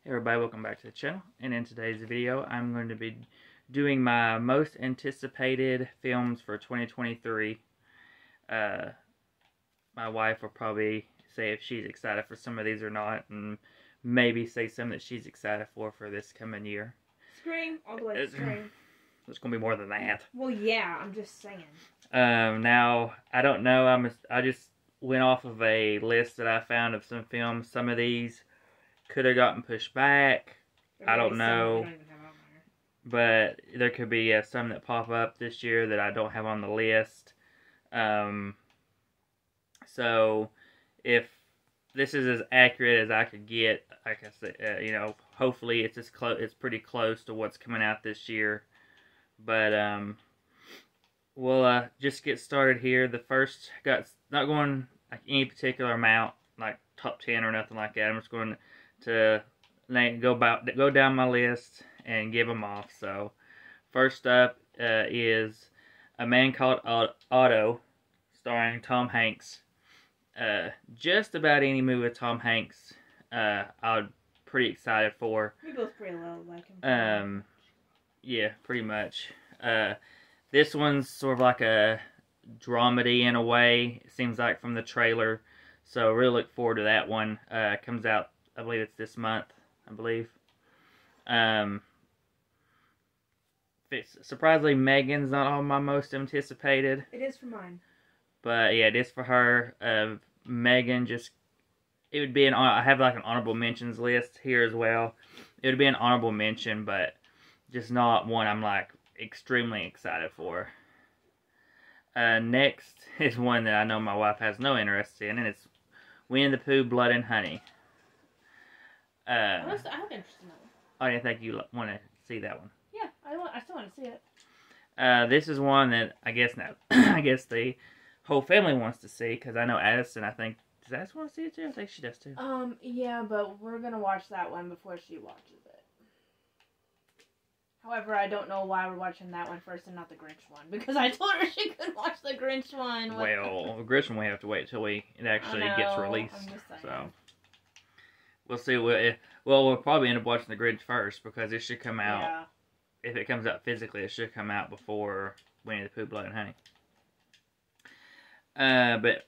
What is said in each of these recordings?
Hey everybody, welcome back to the channel, and in today's video I'm going to be doing my most anticipated films for 2023. My wife will probably say if she's excited for some of these or not, and maybe say some that she's excited for this coming year. Scream, all the way to Scream. It's going to be more than that. Well, yeah, I'm just saying. Now, I don't know, I just went off of a list that I found of some films. Some of these could have gotten pushed back. I don't know. But there could be some that pop up this year that I don't have on the list. So if this is as accurate as I could get, like I said, hopefully it's it's pretty close to what's coming out this year. But we'll just get started here. The first not going like any particular amount, like top 10 or nothing like that. I'm just going to go down my list and give them off. So first up is A Man Called Otto, starring Tom Hanks. Just about any movie with Tom Hanks, I'm pretty excited for. We both pretty low like him. Yeah, pretty much. This one's sort of like a dramedy in a way, it seems like from the trailer. So really look forward to that one. Comes out, I believe it's this month, Surprisingly, Megan's not on my most anticipated. It is for mine. But yeah, it is for her. Megan, it would be I have like an honorable mentions list here as well. It would be an honorable mention, but just not one I'm like extremely excited for. Next is one that I know my wife has no interest in, and it's Winnie the Pooh, Blood and Honey. I have interest in that one. I didn't think you want to see that one. Yeah, I still want to see it. This is one that I guess the whole family wants to see, because I know Addison, does Addison want to see it too? I think she does too. Yeah, but we're going to watch that one before she watches it. However, I don't know why we're watching that one first and not the Grinch one, because I told her she could watch the Grinch one. Well, the Grinch one we have to wait till it actually gets released. So we'll see. We'll probably end up watching the Grinch first, because it should come out. Yeah. If it comes out physically, it should come out before Winnie the Pooh, Blood and Honey. But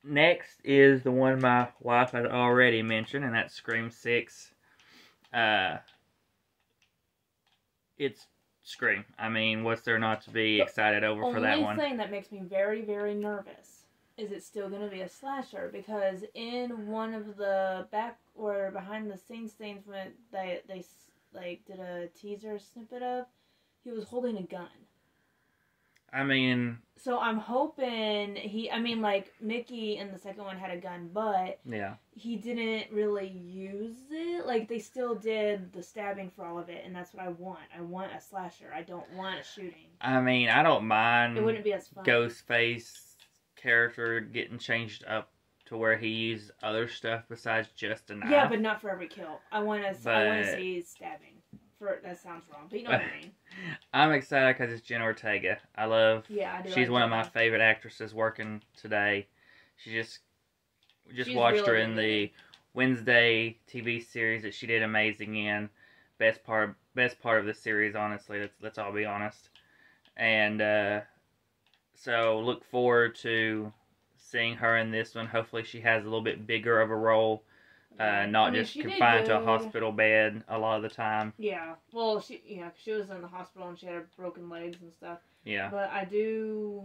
next is the one my wife has already mentioned, and that's Scream 6. It's Scream. I mean, what's there not to be excited over for that one? The only thing that makes me very, very nervous is it's still going to be a slasher, because in one of the back or behind the scenes things when they like did a teaser snippet of, he was holding a gun. I mean, so I'm hoping like Mickey in the second one had a gun, but yeah, he didn't really use it. Like, they still did the stabbing for all of it, and that's what I want. I want a slasher. I don't want a shooting. I mean, I don't mind. It wouldn't be as fun. Ghostface character getting changed up to where he used other stuff besides just a knife. Yeah, but not for every kill. I want to see stabbing. That sounds wrong, but you know what I mean. I'm excited because it's Jenna Ortega. I do. She's one of my favorite actresses working today. She's watched her in the Wednesday TV series that she did amazing in. Best part of the series, honestly. Let's all be honest. And so look forward to seeing her in this one. Hopefully she has a little bit bigger of a role. Not just confined to a hospital bed a lot of the time. Yeah. Well, she was in the hospital and she had broken legs and stuff. Yeah. But I do...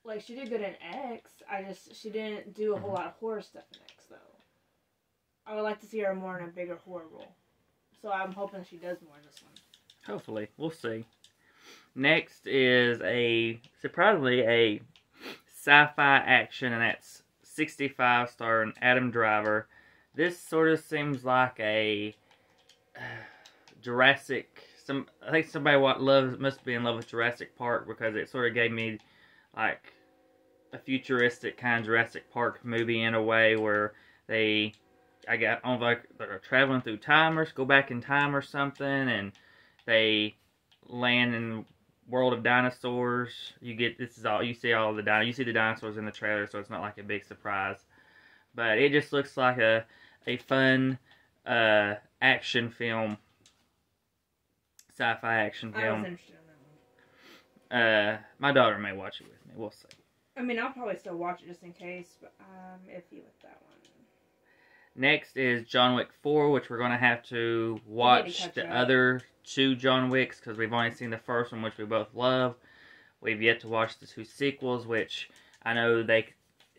Like, she did good in X. She didn't do a whole lot of horror stuff in X, though. I would like to see her more in a bigger horror role. So I'm hoping she does more in this one. Hopefully. We'll see. Next is surprisingly, a sci-fi action, and that's 65, starring Adam Driver. This sort of seems like a Jurassic. I think somebody must be in love with Jurassic Park, because it sort of gave me like a futuristic kind of Jurassic Park movie in a way where they're traveling through time or go back in time or something, and they land in world of dinosaurs. You see the dinosaurs in the trailer, so it's not like a big surprise. But it just looks like a fun action film, sci-fi action I was film. interested in that one. My daughter may watch it with me. We'll see. I mean, I'll probably still watch it just in case, but I'm iffy with that one. Next is John Wick 4, which we're going to have to watch the other 2 John Wicks because we've only seen the first one, which we both love. We've yet to watch the 2 sequels, which I know they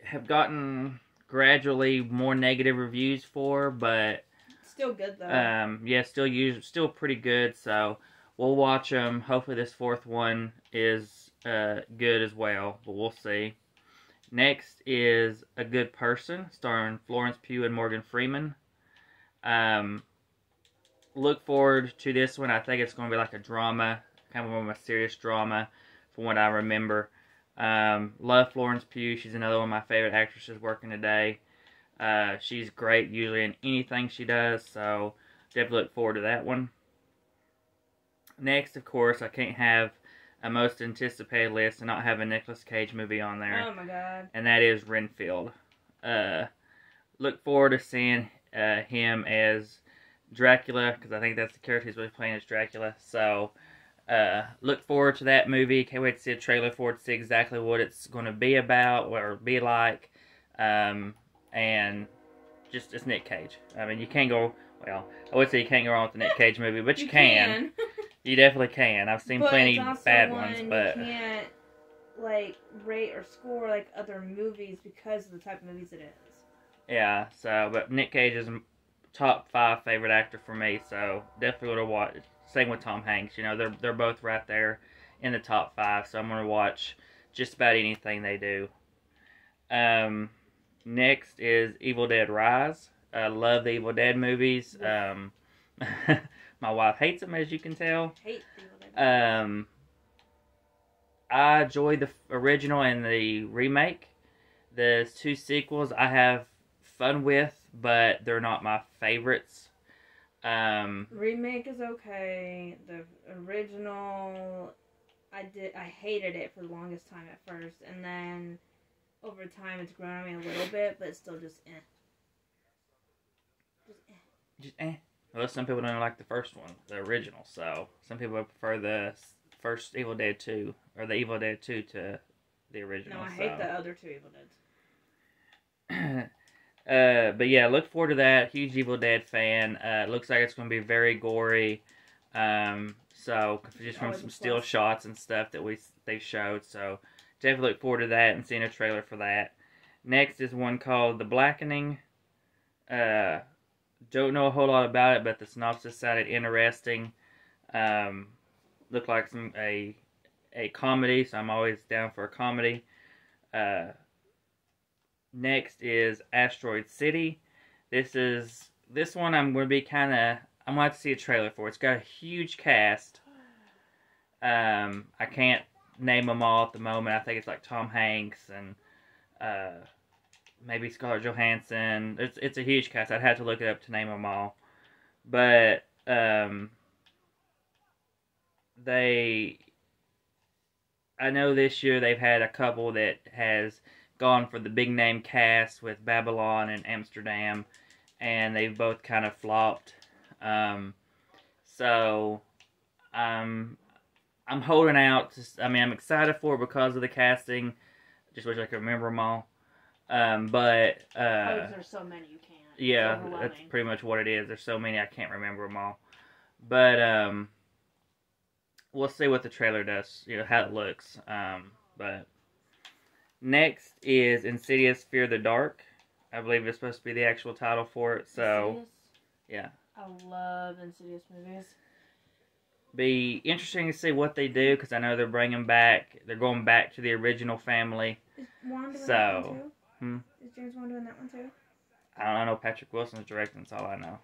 have gotten gradually more negative reviews for, but still good though. Yeah, still pretty good. So we'll watch them. Hopefully, this 4th one is good as well, but we'll see. Next is A Good Person, starring Florence Pugh and Morgan Freeman. Look forward to this one. I think it's going to be like a drama, kind of more of a serious drama, from what I remember. Love Florence Pugh. She's another one of my favorite actresses working today. She's great usually in anything she does, so definitely look forward to that one. Next, of course, I can't have a most anticipated list and not have a Nicolas Cage movie on there. Oh my god. And that is Renfield. Look forward to seeing him as Dracula, because I think that's the character he's really playing as Dracula. So, look forward to that movie. Can't wait to see a trailer for it, to see exactly what it's going to be about, or be like. And just, it's Nick Cage. I mean, you can't go, well, I would say you can't go wrong with the Nick Cage movie, but you can. You definitely can. I've seen plenty bad ones, but you can't like rate or score like other movies because of the type of movies it is. Yeah. So, but Nick Cage is top 5 favorite actor for me. So definitely going to watch. Same with Tom Hanks. You know, they're both right there in the top 5. So I'm going to watch just about anything they do. Next is Evil Dead Rise. I love the Evil Dead movies. My wife hates them, as you can tell. Hate Evil Dead. I enjoy the original and the remake. The 2 sequels I have fun with, but they're not my favorites. Remake is okay. The original, I hated it for the longest time at first, and then over time it's grown on me a little bit, but it's still just eh. Just eh. Well, some people don't like the first one, the original, so some people prefer the first Evil Dead 2, or the Evil Dead 2 to the original. No, I hate the other 2 Evil Deads. But yeah, look forward to that. Huge Evil Dead fan. Looks like it's going to be very gory. So, just from some still shots and stuff that they showed, so definitely look forward to that and seeing a trailer for that. Next is one called The Blackening. Don't know a whole lot about it, but the synopsis sounded interesting. Looked like a comedy, so I'm always down for a comedy. Next is Asteroid City. This one I'm going to be I'm going to have to see a trailer for. It's got a huge cast. I can't name them all at the moment. I think it's like Tom Hanks and maybe Scarlett Johansson. It's a huge cast. I'd have to look it up to name them all. But I know this year they've had a couple that has gone for the big name cast with Babylon and Amsterdam, and they've both kind of flopped. So I'm holding out. I'm excited for it because of the casting. Just wish I could remember them all. But there's so many you can't. Yeah, that's pretty much what it is. There's so many I can't remember them all. But we'll see what the trailer does. You know how it looks. But next is Insidious: Fear the Dark. I believe it's supposed to be the actual title for it. So Insidious? Yeah, I love Insidious movies. Be interesting to see what they do, because I know they're going back to the original family. Is Juan doing that one too? Is James Wan doing that one too? I know Patrick Wilson's directing. That's all I know.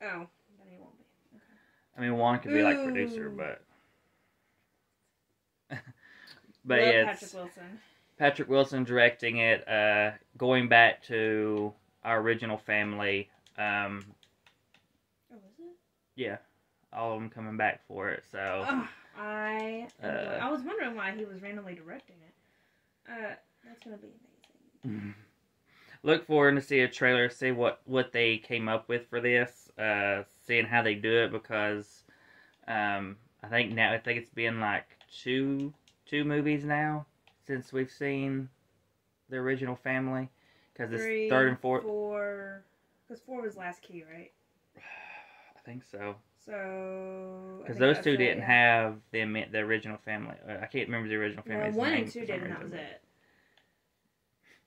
Oh, then he won't be. Okay. I mean, Juan could be like producer, but Love yeah, Patrick Wilson. Patrick Wilson directing it. Going back to our original family. Oh, is it? Yeah. All of them coming back for it, so... I was wondering why he was randomly directing it. That's going to be amazing. look forward to see a trailer, see what they came up with for this, seeing how they do it, because I think it's been like two movies now since we've seen the original family, because it's third and fourth. Because 4 was Last Key, right? I think so. So because those two didn't have the original family. I can't remember the original family's name. 1 name and 2 did, and that was it.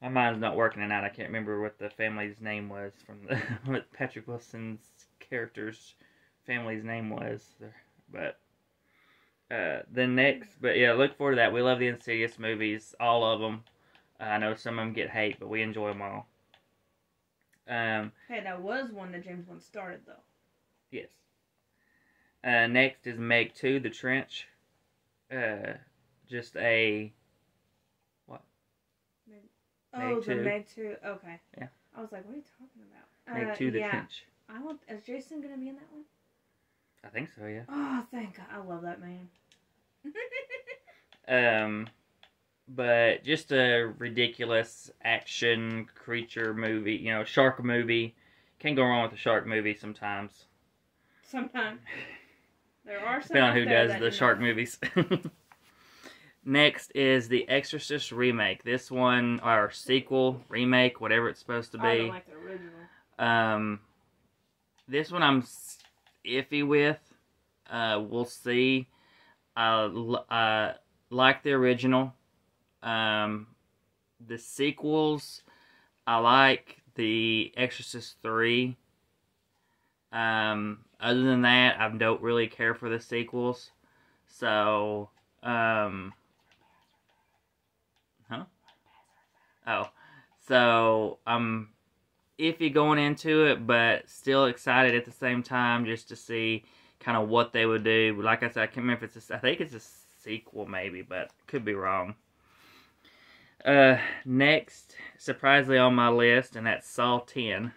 My mind's not working tonight. I can't remember what the family's name was from what Patrick Wilson's character's family's name was. But look forward to that. We love the Insidious movies, all of them. I know some of them get hate, but we enjoy them all. Hey, that was one that James Wan started, though. Yes. Next is Meg 2, The Trench. Just a... What? Meg 2. Meg 2. Okay. Yeah. I was like, what are you talking about? Meg 2, The Trench. Is Jason going to be in that one? I think so, yeah. Oh, thank God. I love that man. But just a ridiculous action creature movie, shark movie. Can't go wrong with a shark movie sometimes. Sometimes. There are some. Depending on who does the shark movies. Next is The Exorcist remake. This one, or sequel, remake, whatever it's supposed to be. I don't like the original. This one I'm iffy with. We'll see. I like the original. The sequels, I like The Exorcist 3. Other than that, I don't really care for the sequels. So, So, I'm iffy going into it, but still excited at the same time just to see kind of what they would do. Like I said, I can't remember if I think it's a sequel maybe, but could be wrong. Next, surprisingly on my list, and that's Saw 10.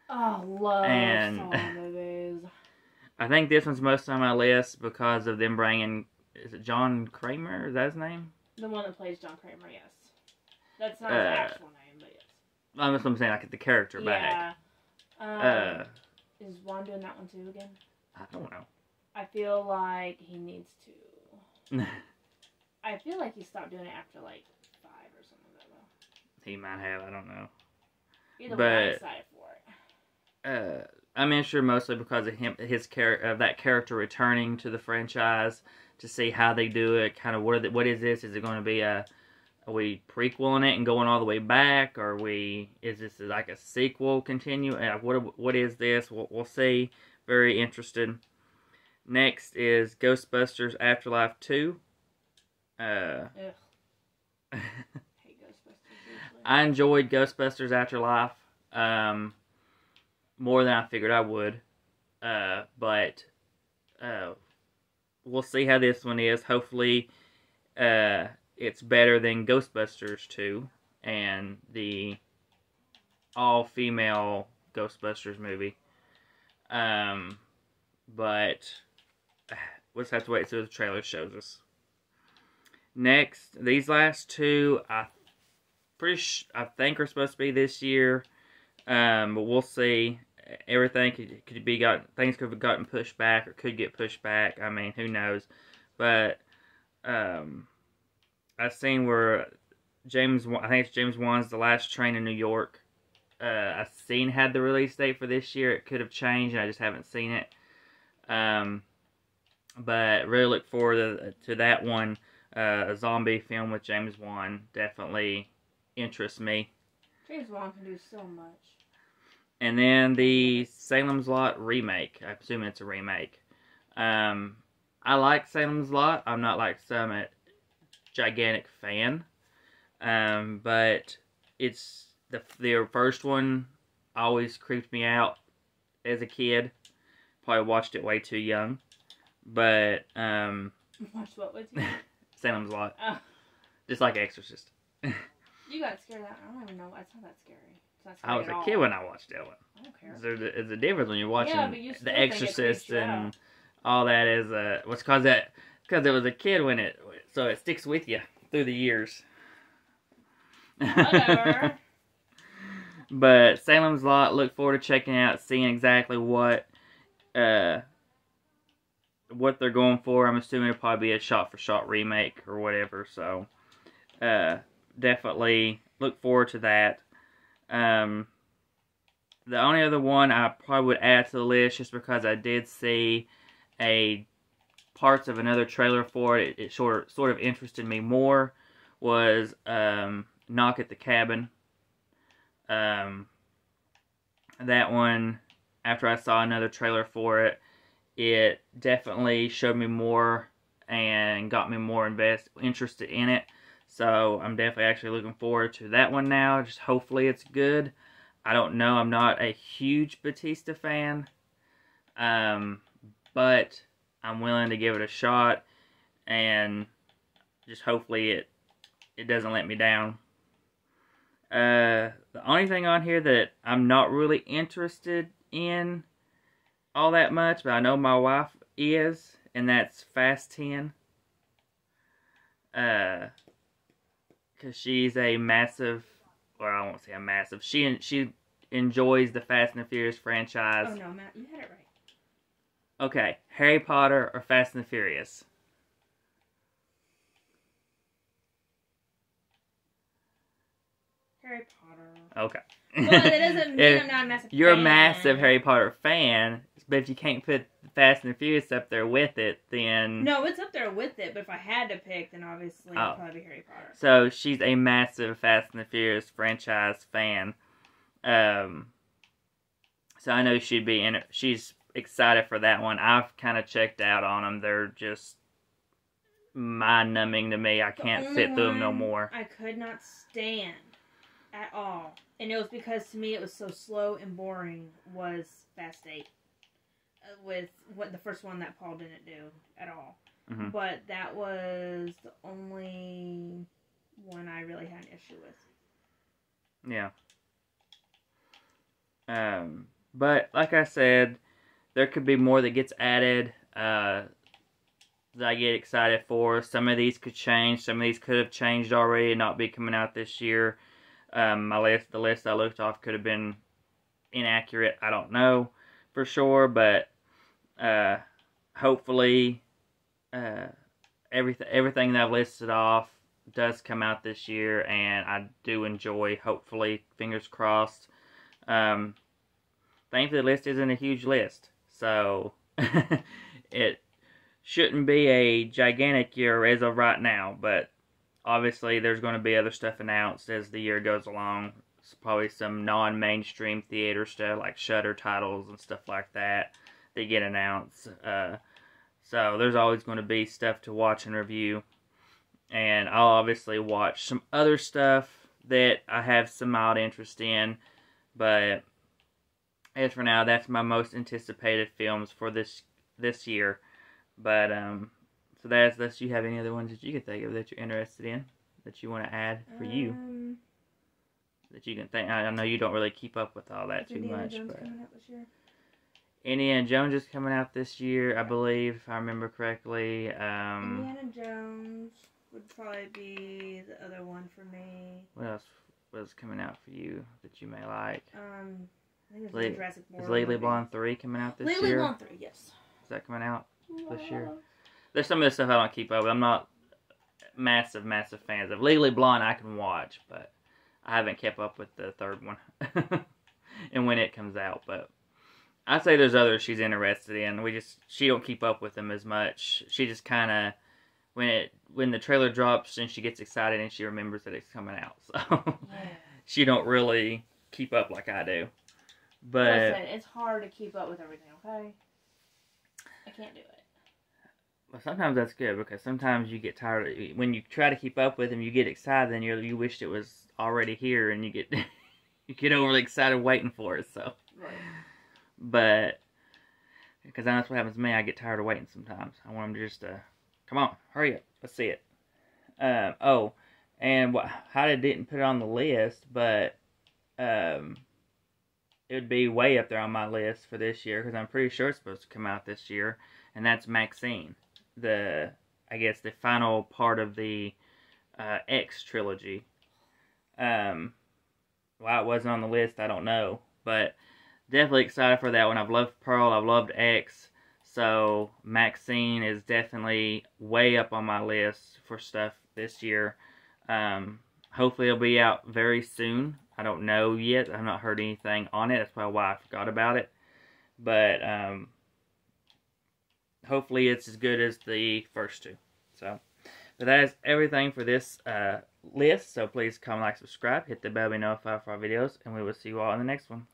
Oh, love Saw movies. I think this one's most on my list because of them bringing, is it John Kramer? Is that his name? The one that plays John Kramer, yes. That's not his actual name, but yes. That's what I'm saying, like the character back. Is Juan doing that one too again? I don't know. I feel like he needs to. I feel like he stopped doing it after like 5 or something like that though. He might have, I don't know. Either way, I'm excited for it. I'm interested mostly because of that character returning to the franchise to see how they do it. Kind of what is this? Is it going to be are we prequeling it and going all the way back? Or is this like a sequel continue? What is this? We'll see. Very interested. Next is Ghostbusters Afterlife 2. Ugh. Hate Ghostbusters. I enjoyed Ghostbusters Afterlife more than I figured I would. But we'll see how this one is. Hopefully it's better than Ghostbusters 2 and the all-female Ghostbusters movie. But we'll just have to wait until the trailer shows us. Next, these last two, I think are supposed to be this year, but we'll see. Everything things could have gotten pushed back or could get pushed back. I mean, who knows? But I've seen where I think it's James Wan's The Last Train in New York. I've seen had the release date for this year. It could have changed, and I just haven't seen it. But really look forward to that one. A zombie film with James Wan definitely interests me. James Wan can do so much. And then the Salem's Lot remake. I presume it's a remake. I like Salem's Lot. I'm not like some gigantic fan. But it's the first one always creeped me out as a kid. Probably watched it way too young. But Watched what with you? Salem's Lot. Oh. Just like Exorcist. You got scared out. I don't even know. It's not that scary. It's not scary I was a kid when I watched that one. I don't care. There's a difference when you're watching The Exorcist and out. all that is what's because it was a kid so it sticks with you through the years. Whatever. But Salem's Lot, look forward to checking out, seeing exactly what they're going for. I'm assuming it'll probably be a shot-for-shot remake or whatever. So, definitely look forward to that. The only other one I probably would add to the list, just because I did see parts of another trailer for it, it sort of interested me more, was Knock at the Cabin. That one, after I saw another trailer for it, it definitely showed me more and got me more interested in it. So I'm definitely actually looking forward to that one now. Just hopefully it's good. I don't know. I'm not a huge Batista fan, but I'm willing to give it a shot, and just hopefully it doesn't let me down. The only thing on here that I'm not really interested in all that much, but I know my wife is, and that's Fast 10. Because she's a massive, or I won't say a massive, she enjoys the Fast and the Furious franchise. Oh no, Matt, you had it right. Okay, Harry Potter or Fast and the Furious? Harry Potter. Okay. Well, that doesn't mean I'm not a massive fan. You're a massive Harry Potter fan, but if you can't put Fast and the Furious up there with it, then... No, it's up there with it, but if I had to pick, then obviously it'd probably be Harry Potter. So, she's a massive Fast and the Furious franchise fan. So, I know she's excited for that one. I've kind of checked out on them. They're just mind-numbing to me. I can't sit through them no more. I could not stand at all, and it was because to me it was so slow and boring, was Fast 8, with the first one that Paul didn't do at all. Mm-hmm. But that was the only one I really had an issue with. Yeah. But like I said, there could be more that gets added that I get excited for. Some of these could change. Some of these could have changed already and not be coming out this year. The list I looked off could have been inaccurate. I don't know for sure, but hopefully everything that I've listed off does come out this year, and I do enjoy. Hopefully, fingers crossed. Thankfully, the list isn't a huge list, so it shouldn't be a gigantic year as of right now, but obviously there's going to be other stuff announced as the year goes along. It's probably some non-mainstream theater stuff like Shudder titles and stuff like that get announced. So there's always going to be stuff to watch and review, and I'll obviously watch some other stuff that I have some mild interest in, but as for now, that's my most anticipated films for this year. But so that's you have any other ones that you can think of that you're interested in that you want to add for you that you can think? I know you don't really keep up with all that too much, Jones but coming out this year? Indiana Jones is coming out this year, I believe, if I remember correctly. Indiana Jones would probably be the other one for me. What else was coming out for you that you may like? I think it's Jurassic World. Is Legally Blonde 3 coming out this year? Legally Blonde 3, yes. Is that coming out this year? There's some of this stuff I don't keep up with. I'm not massive fans of. Legally Blonde I can watch, but I haven't kept up with the third one and when it comes out. But I'd say there's others she's interested in. She don't keep up with them as much. She just kind of when the trailer drops and she gets excited and she remembers that it's coming out. So she don't really keep up like I do. But listen, it's hard to keep up with everything. Okay, I can't do it. Well, sometimes that's good because sometimes you get tired when you try to keep up with them. You get excited, and you wished it was already here, and you get overly excited waiting for it. So, right. But because that's what happens to me, I get tired of waiting sometimes. I want them to just come on, hurry up, let's see it. And how I didn't put it on the list, but it would be way up there on my list for this year because I'm pretty sure it's supposed to come out this year, and that's Maxine. The final part of the X trilogy, Why it wasn't on the list, I don't know. But definitely excited for that one. I've loved Pearl. I've loved X. So Maxine is definitely way up on my list for stuff this year. Hopefully it'll be out very soon. I don't know yet. I've not heard anything on it. That's probably why I forgot about it. But hopefully it's as good as the first two. So, but that is everything for this list. So please comment, like, subscribe, hit the bell to be notified for our videos, and we will see you all in the next one.